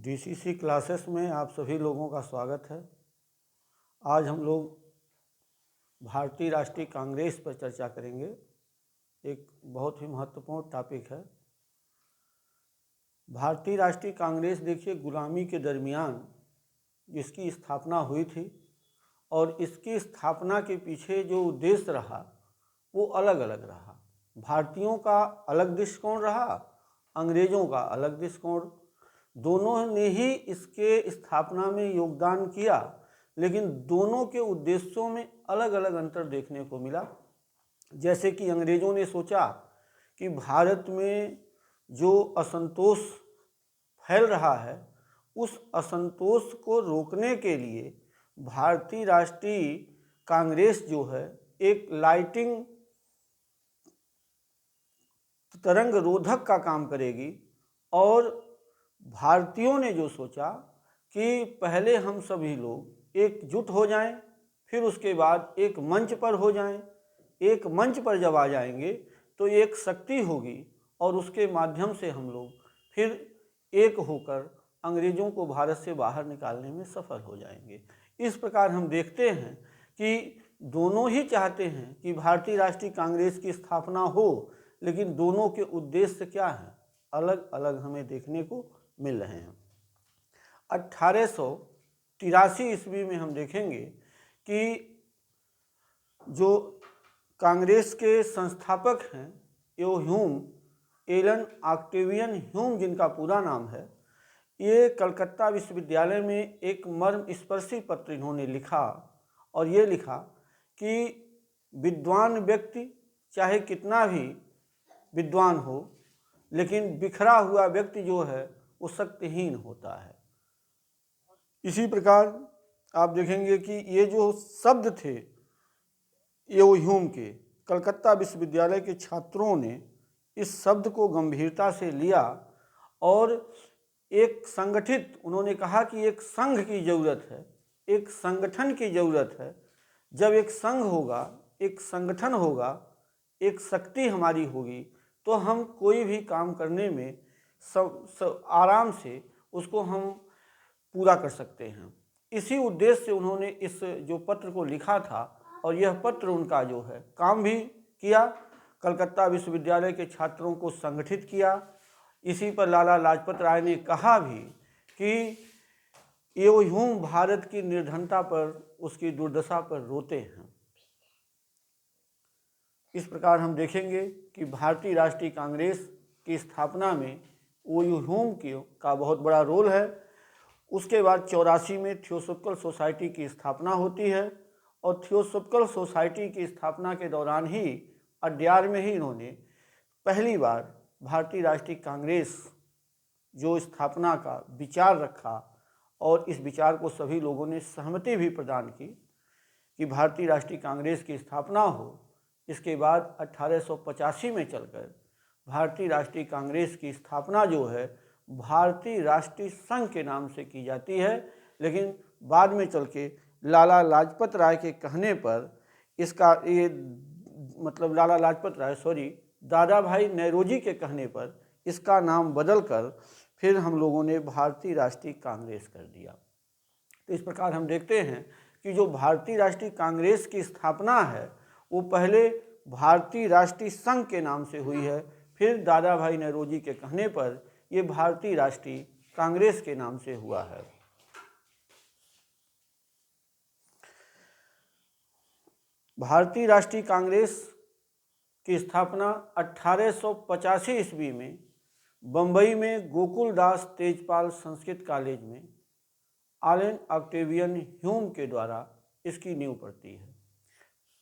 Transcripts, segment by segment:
DCC classes में आप सभी लोगों का स्वागत है। आज हम लोग भारतीय राष्ट्रीय कांग्रेस पर चर्चा करेंगे। एक बहुत ही महत्वपूर्ण टॉपिक है। भारतीय राष्ट्रीय कांग्रेस देखिए, गुलामी के दरमियान जिसकी स्थापना हुई थी और इसकी स्थापना के पीछे जो उद्देश्य रहा वो अलग अलग रहा। भारतीयों का अलग दृष्टिकोण रहा, अंग्रेज़ों का अलग दृष्टिकोण। दोनों ने ही इसके स्थापना में योगदान किया, लेकिन दोनों के उद्देश्यों में अलग अलग अंतर देखने को मिला। जैसे कि अंग्रेज़ों ने सोचा कि भारत में जो असंतोष फैल रहा है, उस असंतोष को रोकने के लिए भारतीय राष्ट्रीय कांग्रेस जो है एक लाइटिंग तरंग रोधक का काम करेगी। और भारतीयों ने जो सोचा कि पहले हम सभी लोग एकजुट हो जाएं, फिर उसके बाद एक मंच पर हो जाएं। एक मंच पर जब आ जाएंगे तो एक शक्ति होगी और उसके माध्यम से हम लोग फिर एक होकर अंग्रेज़ों को भारत से बाहर निकालने में सफल हो जाएंगे। इस प्रकार हम देखते हैं कि दोनों ही चाहते हैं कि भारतीय राष्ट्रीय कांग्रेस की स्थापना हो, लेकिन दोनों के उद्देश्य क्या हैं, अलग अलग हमें देखने को मिल रहे हैं। 1883 ईस्वी में हम देखेंगे कि जो कांग्रेस के संस्थापक हैं एलन ऑक्टेवियन ह्यूम, जिनका पूरा नाम है, ये कलकत्ता विश्वविद्यालय में एक मर्मस्पर्शी पत्र इन्होंने लिखा और ये लिखा कि विद्वान व्यक्ति चाहे कितना भी विद्वान हो, लेकिन बिखरा हुआ व्यक्ति जो है वो शक्तिहीन होता है। इसी प्रकार आप देखेंगे कि ये जो शब्द थे ह्यूम के, कलकत्ता विश्वविद्यालय के छात्रों ने इस शब्द को गंभीरता से लिया और एक संगठित, उन्होंने कहा कि एक संघ की ज़रूरत है, एक संगठन की ज़रूरत है। जब एक संघ होगा, एक संगठन होगा, एक शक्ति हमारी होगी, तो हम कोई भी काम करने में सब आराम से उसको हम पूरा कर सकते हैं। इसी उद्देश्य से उन्होंने इस जो पत्र को लिखा था और यह पत्र उनका जो है काम भी किया। कलकत्ता विश्वविद्यालय के छात्रों को संगठित किया। इसी पर लाला लाजपत राय ने कहा भी कि ह्यूम भारत की निर्धनता पर, उसकी दुर्दशा पर रोते हैं। इस प्रकार हम देखेंगे कि भारतीय राष्ट्रीय कांग्रेस की स्थापना में ह्यूम का बहुत बड़ा रोल है। उसके बाद 84 में थियोसॉफिकल सोसाइटी की स्थापना होती है और थियोसॉफिकल सोसाइटी की स्थापना के दौरान ही अड्यार में ही इन्होंने पहली बार भारतीय राष्ट्रीय कांग्रेस जो स्थापना का विचार रखा और इस विचार को सभी लोगों ने सहमति भी प्रदान की कि भारतीय राष्ट्रीय कांग्रेस की स्थापना हो। इसके बाद 1885 में चलकर भारतीय राष्ट्रीय कांग्रेस की स्थापना जो है भारतीय राष्ट्रीय संघ के नाम से की जाती है, लेकिन बाद में चल के लाला लाजपत राय के कहने पर इसका लाला लाजपत राय दादा भाई नौरोजी के कहने पर इसका नाम बदलकर फिर हम लोगों ने भारतीय राष्ट्रीय कांग्रेस कर दिया। तो इस प्रकार हम देखते हैं कि जो भारतीय राष्ट्रीय कांग्रेस की स्थापना है वो पहले भारतीय राष्ट्रीय संघ के नाम से हुई है, फिर दादा भाई नौरोजी के कहने पर ये भारतीय राष्ट्रीय कांग्रेस के नाम से हुआ है। भारतीय राष्ट्रीय कांग्रेस की स्थापना 1885 ईस्वी में बम्बई में गोकुलदास तेजपाल संस्कृत कॉलेज में एलन ऑक्टेवियन ह्यूम के द्वारा इसकी नींव पड़ती है।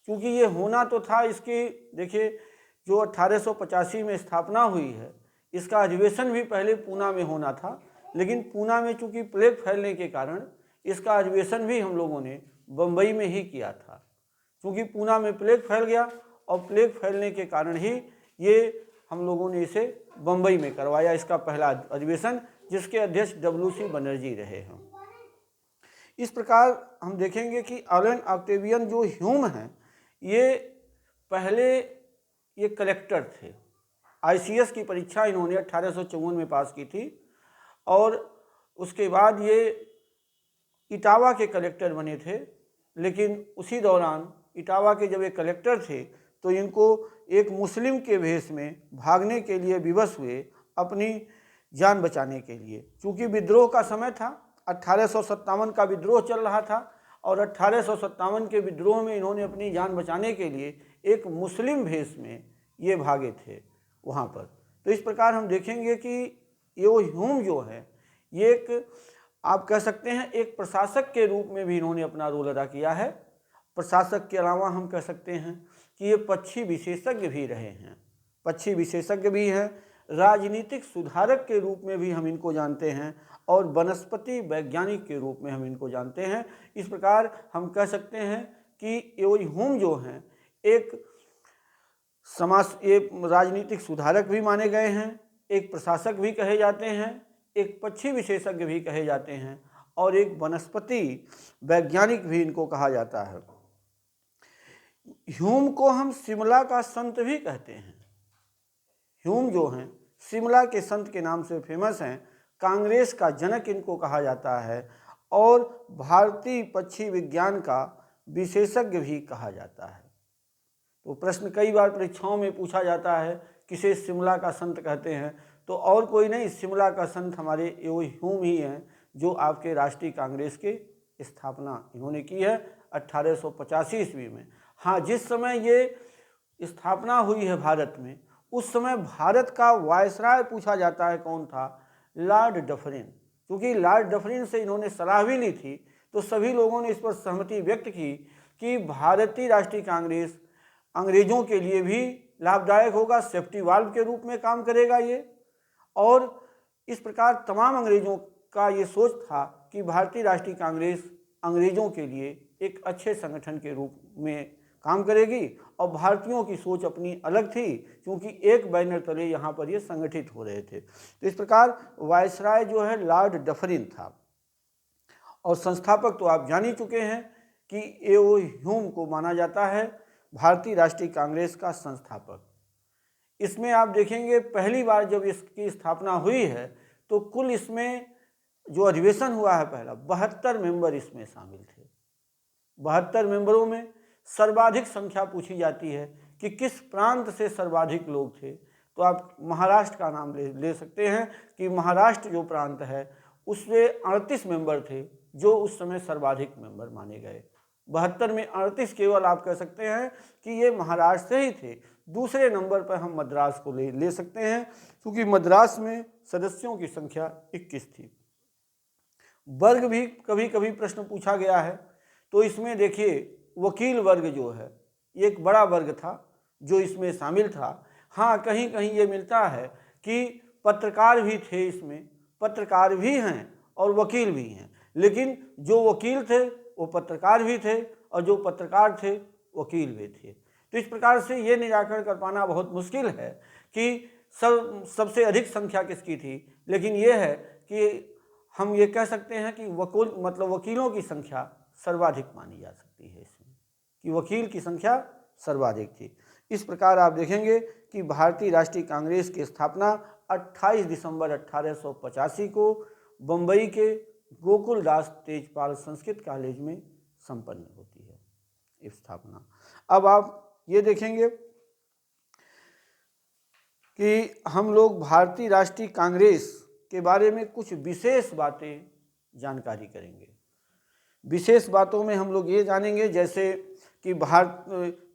क्योंकि ये होना तो था, इसकी देखिए जो 1885 में स्थापना हुई है, इसका अधिवेशन भी पहले पूना में होना था, लेकिन पूना में चूँकि प्लेग फैलने के कारण इसका अधिवेशन भी हम लोगों ने बम्बई में ही किया था। क्योंकि पूना में प्लेग फैल गया और प्लेग फैलने के कारण ही ये हम लोगों ने इसे बम्बई में करवाया, इसका पहला अधिवेशन, जिसके अध्यक्ष WC बनर्जी रहे हैं। इस प्रकार हम देखेंगे कि एलन ऑक्टेवियन जो ह्यूम हैं, ये पहले ये कलेक्टर थे। ICS की परीक्षा इन्होंने 1854 में पास की थी और उसके बाद ये इटावा के कलेक्टर बने थे, लेकिन उसी दौरान इटावा के जब ये कलेक्टर थे तो इनको एक मुस्लिम के भेष में भागने के लिए विवश हुए अपनी जान बचाने के लिए। चूँकि विद्रोह का समय था, 1857 का विद्रोह चल रहा था और 1857 के विद्रोह में इन्होंने अपनी जान बचाने के लिए एक मुस्लिम भेष में ये भागे थे वहाँ पर। तो इस प्रकार हम देखेंगे कि ये ह्यूम जो है ये एक, आप कह सकते हैं, एक प्रशासक के रूप में भी इन्होंने अपना रोल अदा किया है। प्रशासक के अलावा हम कह सकते हैं कि ये पक्षी विशेषज्ञ भी रहे हैं, पक्षी विशेषज्ञ भी हैं, राजनीतिक सुधारक के रूप में भी हम इनको जानते हैं और वनस्पति वैज्ञानिक के रूप में हम इनको जानते हैं। इस प्रकार हम कह सकते हैं कि ये ह्यूम जो हैं एक राजनीतिक सुधारक भी माने गए हैं, एक प्रशासक भी कहे जाते हैं, एक पक्षी विशेषज्ञ भी कहे जाते हैं और एक वनस्पति वैज्ञानिक भी इनको कहा जाता है। ह्यूम को हम शिमला का संत भी कहते हैं। ह्यूम जो हैं शिमला के संत के नाम से फेमस हैं, कांग्रेस का जनक इनको कहा जाता है और भारतीय पक्षी विज्ञान का विशेषज्ञ भी कहा जाता है। तो प्रश्न कई बार परीक्षाओं में पूछा जाता है किसे शिमला का संत कहते हैं, तो और कोई नहीं, शिमला का संत हमारे ये ह्यूम ही हैं जो आपके राष्ट्रीय कांग्रेस की स्थापना इन्होंने की है 1885 ईस्वी में। हाँ, जिस समय ये स्थापना हुई है भारत में, उस समय भारत का वायसराय पूछा जाता है कौन था? Lord Dufferin. क्योंकि लॉर्ड डफरिन से इन्होंने सलाह भी ली थी, तो सभी लोगों ने इस पर सहमति व्यक्त की कि भारतीय राष्ट्रीय कांग्रेस अंग्रेजों के लिए भी लाभदायक होगा, सेफ्टी वाल्व के रूप में काम करेगा ये। और इस प्रकार तमाम अंग्रेजों का ये सोच था कि भारतीय राष्ट्रीय कांग्रेस अंग्रेजों के लिए एक अच्छे संगठन के रूप में काम करेगी और भारतीयों की सोच अपनी अलग थी, क्योंकि एक बैनर तले यहाँ पर ये संगठित हो रहे थे। तो इस प्रकार वायसराय जो है लॉर्ड डफरिन था और संस्थापक तो आप जान ही चुके हैं कि ए.ओ. ह्यूम को माना जाता है भारतीय राष्ट्रीय कांग्रेस का संस्थापक। इसमें आप देखेंगे पहली बार जब इसकी स्थापना हुई है तो कुल इसमें जो अधिवेशन हुआ है पहला, 72 मेंबर इसमें शामिल थे। 72 मेंबरों में सर्वाधिक संख्या पूछी जाती है कि किस प्रांत से सर्वाधिक लोग थे, तो आप महाराष्ट्र का नाम ले सकते हैं कि महाराष्ट्र जो प्रांत है उसमें 38 मेंबर थे जो उस समय सर्वाधिक मेंबर माने गए। 72 में 38 केवल आप कह सकते हैं कि ये महाराष्ट्र से ही थे। दूसरे नंबर पर हम मद्रास को ले सकते हैं, क्योंकि मद्रास में सदस्यों की संख्या 21 थी। वर्ग भी कभी कभी प्रश्न पूछा गया है, तो इसमें देखिए वकील वर्ग जो है एक बड़ा वर्ग था जो इसमें शामिल था। हाँ, कहीं कहीं ये मिलता है कि पत्रकार भी थे, इसमें पत्रकार भी हैं और वकील भी हैं, लेकिन जो वकील थे वो पत्रकार भी थे और जो पत्रकार थे वकील भी थे। तो इस प्रकार से ये निराकरण कर पाना बहुत मुश्किल है कि सबसे अधिक संख्या किसकी थी, लेकिन ये है कि हम ये कह सकते हैं कि वकीलों की संख्या सर्वाधिक मानी जा सकती है इसमें, कि वकील की संख्या सर्वाधिक थी। इस प्रकार आप देखेंगे कि भारतीय राष्ट्रीय कांग्रेस की स्थापना 28 दिसंबर 1885 को बम्बई के गोकुलदास तेजपाल संस्कृत कॉलेज में संपन्न होती है स्थापना। अब आप ये देखेंगे कि हम लोग भारतीय राष्ट्रीय कांग्रेस के बारे में कुछ विशेष बातें जानकारी करेंगे। विशेष बातों में हम लोग ये जानेंगे जैसे कि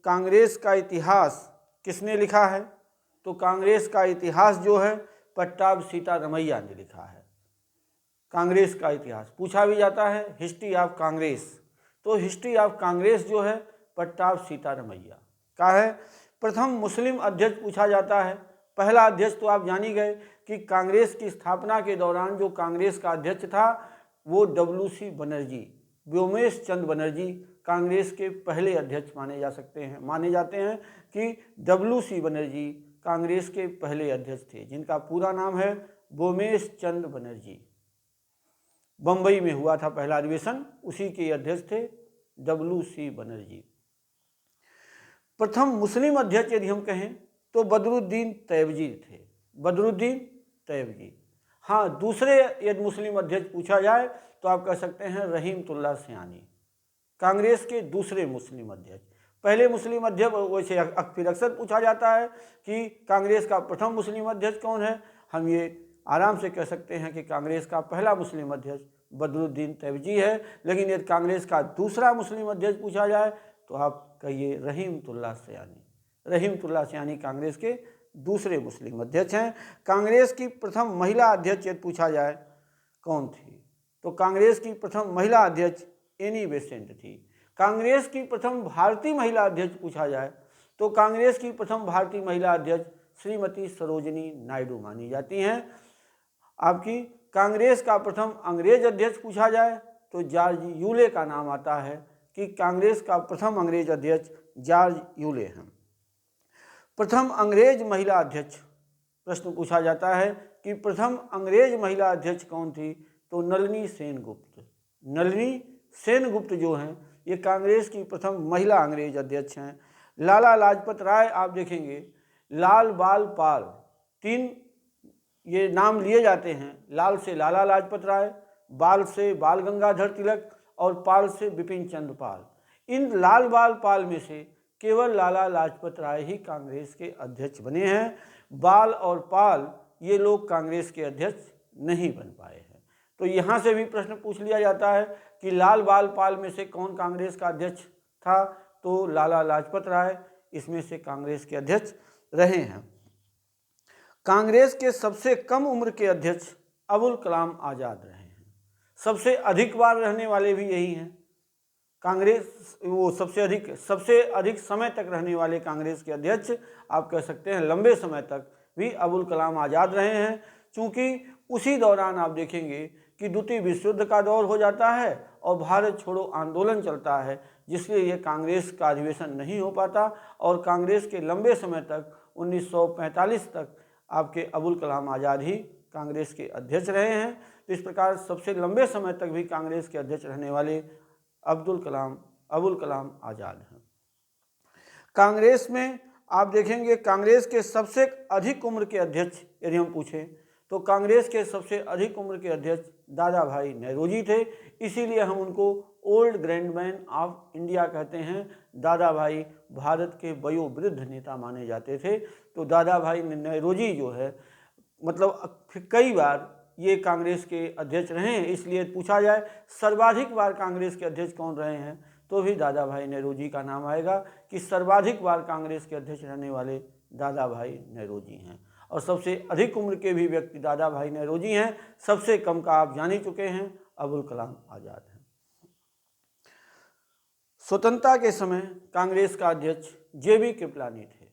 कांग्रेस का इतिहास किसने लिखा है, तो कांग्रेस का इतिहास जो है पट्टाभ सीतारमैया ने लिखा है। कांग्रेस का इतिहास पूछा भी जाता है, हिस्ट्री ऑफ कांग्रेस, तो हिस्ट्री ऑफ कांग्रेस जो है पट्टाभ सीतारमैया का है। प्रथम मुस्लिम अध्यक्ष पूछा जाता है। पहला अध्यक्ष तो आप जान ही गए कि कांग्रेस की स्थापना के दौरान जो कांग्रेस का अध्यक्ष था वो WC बनर्जी, व्योमेश चंद्र बनर्जी कांग्रेस के पहले अध्यक्ष माने जाते हैं कि WC बनर्जी कांग्रेस के पहले अध्यक्ष थे, जिनका पूरा नाम है व्योमेश चंद्र बनर्जी। बम्बई में हुआ था पहला अधिवेशन, उसी के अध्यक्ष थे WC बनर्जी। प्रथम मुस्लिम अध्यक्ष यदि हम कहें तो बदरुद्दीन तैयबजी थे, बदरुद्दीन तैयबजी। हाँ, दूसरे यदि मुस्लिम अध्यक्ष पूछा जाए तो आप कह सकते हैं रहीमतुल्लाह सयानी, कांग्रेस के दूसरे मुस्लिम अध्यक्ष। पहले मुस्लिम अध्यक्ष वैसे फिर अक्सर पूछा जाता है कि कांग्रेस का प्रथम मुस्लिम अध्यक्ष कौन है। हम ये आराम से कह सकते हैं कि कांग्रेस का पहला मुस्लिम अध्यक्ष बदरुद्दीन तैयबजी है। लेकिन यदि कांग्रेस का दूसरा मुस्लिम अध्यक्ष पूछा जाए तो आप कहिए रहीमतुल्लाह सयानी। रहीमतुल्लाह सयानी कांग्रेस के दूसरे मुस्लिम अध्यक्ष हैं। कांग्रेस की प्रथम महिला अध्यक्ष यदि पूछा जाए कौन थी, तो कांग्रेस की प्रथम महिला अध्यक्ष एनी बेसेंट थी। कांग्रेस की प्रथम भारतीय महिला अध्यक्ष पूछा जाए तो कांग्रेस की प्रथम भारतीय महिला अध्यक्ष श्रीमती सरोजिनी नायडू मानी जाती हैं। आपकी कांग्रेस का प्रथम अंग्रेज अध्यक्ष पूछा जाए तो जॉर्ज यूले का नाम आता है कि कांग्रेस का प्रथम अंग्रेज अध्यक्ष जॉर्ज यूले हैं। प्रथम अंग्रेज महिला अध्यक्ष प्रश्न पूछा जाता है कि प्रथम अंग्रेज महिला अध्यक्ष कौन थी, तो नलिनी सेनगुप्त। नलिनी सेनगुप्त जो हैं ये कांग्रेस की प्रथम महिला अंग्रेज अध्यक्ष हैं। लाला लाजपत राय आप देखेंगे, लाल बाल पाल, तीन ये नाम लिए जाते हैं। लाल से लाला लाजपत राय, बाल से बाल गंगाधर तिलक और पाल से बिपिन चंद्र पाल। इन लाल बाल पाल में से केवल लाला लाजपत राय ही कांग्रेस के अध्यक्ष बने हैं। बाल और पाल ये लोग कांग्रेस के अध्यक्ष नहीं बन पाए हैं। तो यहाँ से भी प्रश्न पूछ लिया जाता है कि लाल बाल पाल में से कौन कांग्रेस का अध्यक्ष था, तो लाला लाजपत राय इसमें से कांग्रेस के अध्यक्ष रहे हैं। कांग्रेस के सबसे कम उम्र के अध्यक्ष अबुल कलाम आज़ाद रहे हैं। सबसे अधिक बार रहने वाले भी यही हैं। कांग्रेस वो सबसे अधिक समय तक रहने वाले कांग्रेस के अध्यक्ष आप कह सकते हैं लंबे समय तक भी अबुल कलाम आज़ाद रहे हैं। चूँकि उसी दौरान आप देखेंगे कि द्वितीय विश्व युद्ध का दौर हो जाता है और भारत छोड़ो आंदोलन चलता है, जिसलिए ये कांग्रेस का अधिवेशन नहीं हो पाता और कांग्रेस के लंबे समय तक 1945 तक आपके अबुल कलाम आज़ाद ही कांग्रेस के अध्यक्ष रहे हैं। तो इस प्रकार सबसे लंबे समय तक भी कांग्रेस के अध्यक्ष रहने वाले अबुल कलाम आज़ाद हैं। कांग्रेस में आप देखेंगे कांग्रेस के सबसे अधिक उम्र के अध्यक्ष यदि हम पूछें तो कांग्रेस के सबसे अधिक उम्र के अध्यक्ष दादा भाई नेहरूजी थे। इसीलिए हम उनको ओल्ड ग्रैंडमैन ऑफ इंडिया कहते हैं। दादा भाई भारत के वयोवृद्ध नेता माने जाते थे। तो दादा भाई नेहरूजी जो है मतलब कई बार ये कांग्रेस के अध्यक्ष रहे हैं। इसलिए पूछा जाए सर्वाधिक बार कांग्रेस के अध्यक्ष कौन रहे हैं तो भी दादा भाई नेहरूजी का नाम आएगा कि सर्वाधिक बार कांग्रेस के अध्यक्ष रहने वाले दादा भाई नेहरूजी हैं। और सबसे अधिक उम्र के भी व्यक्ति दादा भाई नेहरूजी हैं। सबसे कम का आप जान ही चुके हैं, अबुल कलाम आज़ाद हैं। स्वतंत्रता के समय कांग्रेस का अध्यक्ष जेबी कृपलानी थे।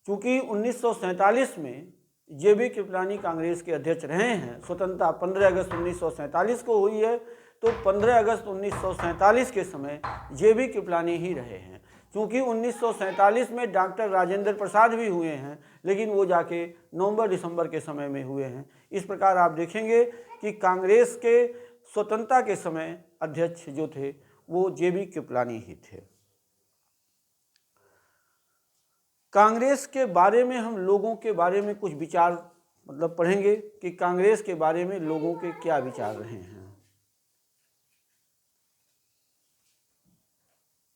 चूँकि 1947 में जेबी कृपलानी कांग्रेस के अध्यक्ष रहे हैं, स्वतंत्रता 15 अगस्त 1947 को हुई है, तो 15 अगस्त 1947 के समय जेबी कृपलानी ही रहे हैं। क्योंकि 1947 में डॉक्टर राजेंद्र प्रसाद भी हुए हैं, लेकिन वो जाके नवंबर दिसंबर के समय में हुए हैं। इस प्रकार आप देखेंगे कि कांग्रेस के स्वतंत्रता के समय अध्यक्ष जो थे वो जेबी कृपलानी ही थे। कांग्रेस के बारे में हम लोगों के बारे में कुछ विचार मतलब पढ़ेंगे कि कांग्रेस के बारे में लोगों के क्या विचार रहे हैं।